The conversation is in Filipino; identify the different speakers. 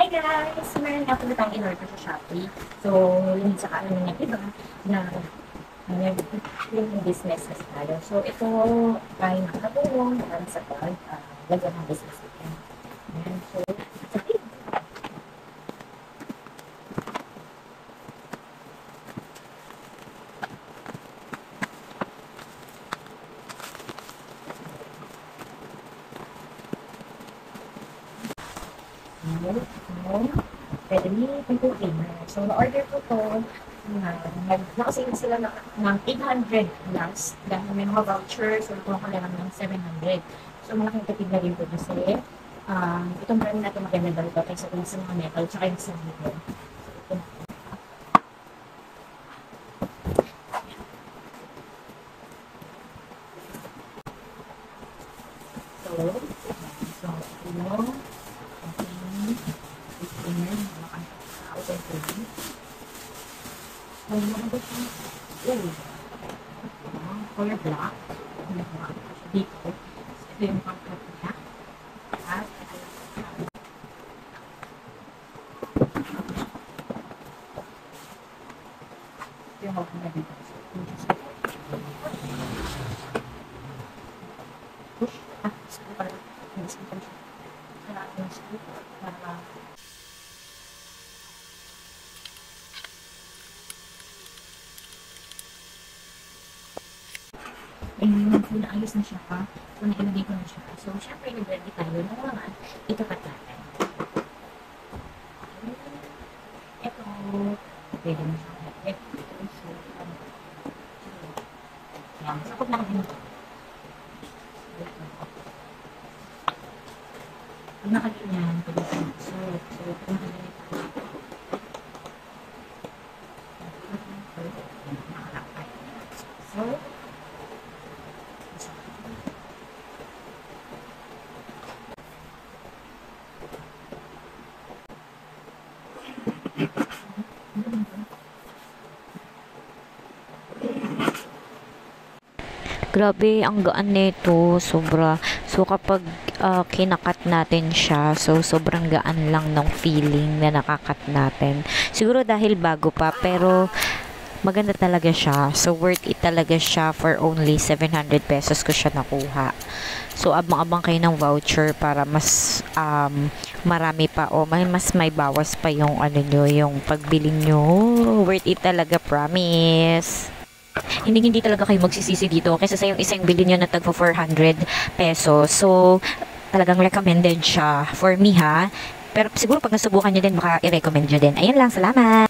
Speaker 1: guys! Meron nga po tayong in-order sa Shopee. So, yun sa kaano niya iba na yung business na tayo. So, ito ay nakatulong para sa lagyan ng business natin. Ayan. So, pwede niyo pagkukin. So, na-order ko to nakasave sila ng 800 plus dahil may mga voucher, so ito ko lang ng 700. So, malaking tipid na rin po kasi itong brand na ito maganda daw ito kaysa sa mga metal tsaka yung sa metal. Color black. Dito. Ito yung pang-cut niya. At ito yung hawak na dito. Push. Sige pala. Sige pala siya. Para kung naayos na siya pa, kung nailagay ko na siya. So, syempre, nag-ready tayo ng mga itapat natin. Ito, pwede na siya. Yan, sakot lang din ito. Pag nakaganyan, pwede siya. So, kung nakaganyan tayo. Nakalakay. So,
Speaker 2: grabe, ang gaan nito, sobra. So, kapag kinakat natin siya, so, sobrang gaan lang ng feeling na nakakat natin. Siguro dahil bago pa, pero maganda talaga siya. So, worth it talaga siya for only 700 pesos ko siya nakuha. So, abang-abang kayo ng voucher para mas marami pa o mas may bawas pa yung ano nyo, yung pagbili nyo. Worth it talaga, promise. Hindi talaga kayo magsisisi dito kasi sa yung isang bili nyo na tagpo 400 pesos. So, talagang recommended siya for me ha. Pero siguro pag nasubukan nyo din, baka i-recommend nyo din. Ayan lang, salamat!